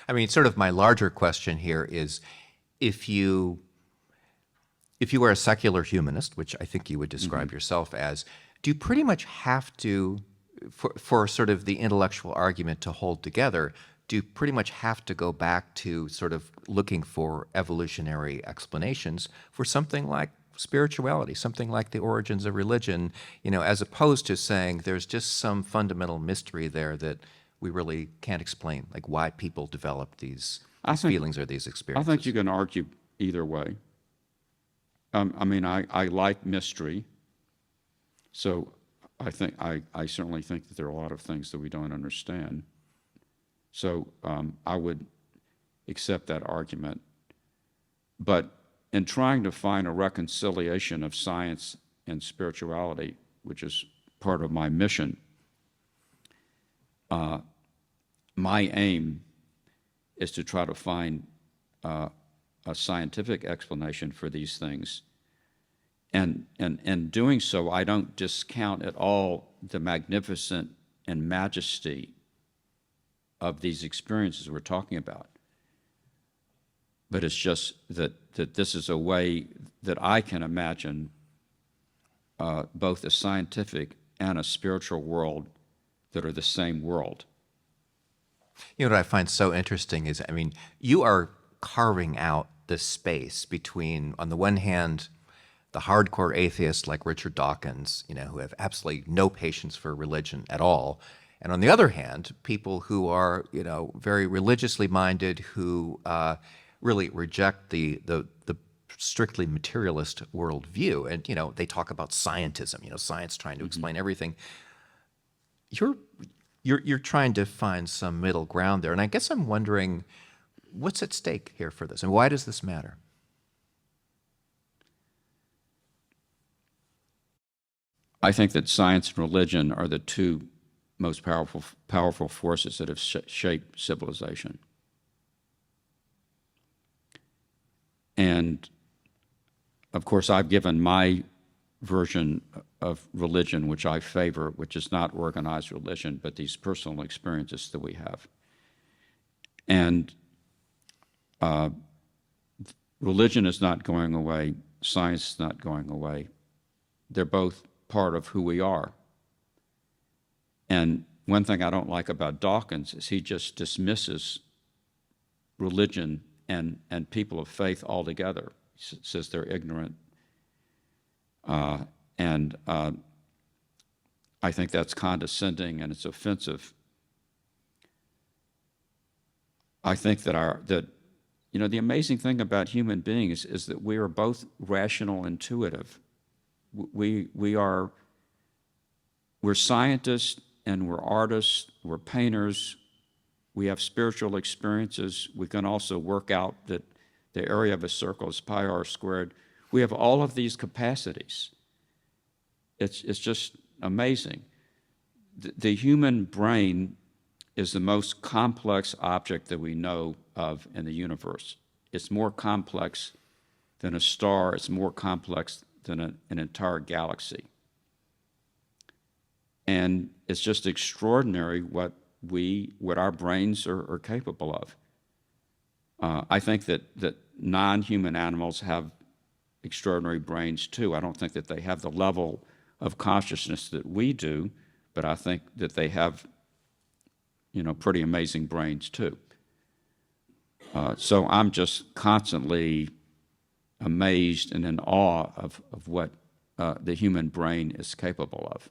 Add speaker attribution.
Speaker 1: I mean, sort of my larger question here is if you are a secular humanist, which I think you would describe yourself as, do you pretty much have to, for sort of the intellectual argument to hold together, do you pretty much have to go back to sort of looking for evolutionary explanations for something like spirituality, something like the origins of religion, as opposed to saying there's just some fundamental mystery there that we really can't explain, like why people develop these feelings or these experiences?
Speaker 2: I think you can argue either way. I mean, I like mystery, so I certainly think that there are a lot of things that we don't understand. So I would accept that argument. But in trying to find a reconciliation of science and spirituality, which is part of my mission, my aim is to try to find a scientific explanation for these things. And in doing so, I don't discount at all the magnificent and majesty of these experiences we're talking about. But it's just that this is a way that I can imagine both a scientific and a spiritual world that are the same world.
Speaker 1: What I find so interesting is, I mean, you are carving out this space between, on the one hand, the hardcore atheists like Richard Dawkins, who have absolutely no patience for religion at all, and on the other hand, people who are, very religiously minded, who really reject the strictly materialist worldview, and they talk about scientism, science trying to explain everything. You're trying to find some middle ground there, and I guess I'm wondering what's at stake here for this, and why does this matter?
Speaker 2: I think that science and religion are the two most powerful forces that have shaped civilization. And of course, I've given my version of religion, which I favor, which is not organized religion, but these personal experiences that we have. And religion is not going away, science is not going away. They're both part of who we are. And one thing I don't like about Dawkins is he just dismisses religion and people of faith altogether. He says they're ignorant. And I think that's condescending and it's offensive. I think that the amazing thing about human beings is that we are both rational, intuitive. We're scientists and we're artists, we're painters, we have spiritual experiences. We can also work out that the area of a circle is pi r squared. We have all of these capacities. It's just amazing. The human brain is the most complex object that we know of in the universe. It's more complex than a star. It's more complex than an entire galaxy. And it's just extraordinary what our brains are capable of. I think that non-human animals have extraordinary brains too. I don't think that they have the level of consciousness that we do, but I think that they have, pretty amazing brains too. So I'm just constantly amazed and in awe of what the human brain is capable of.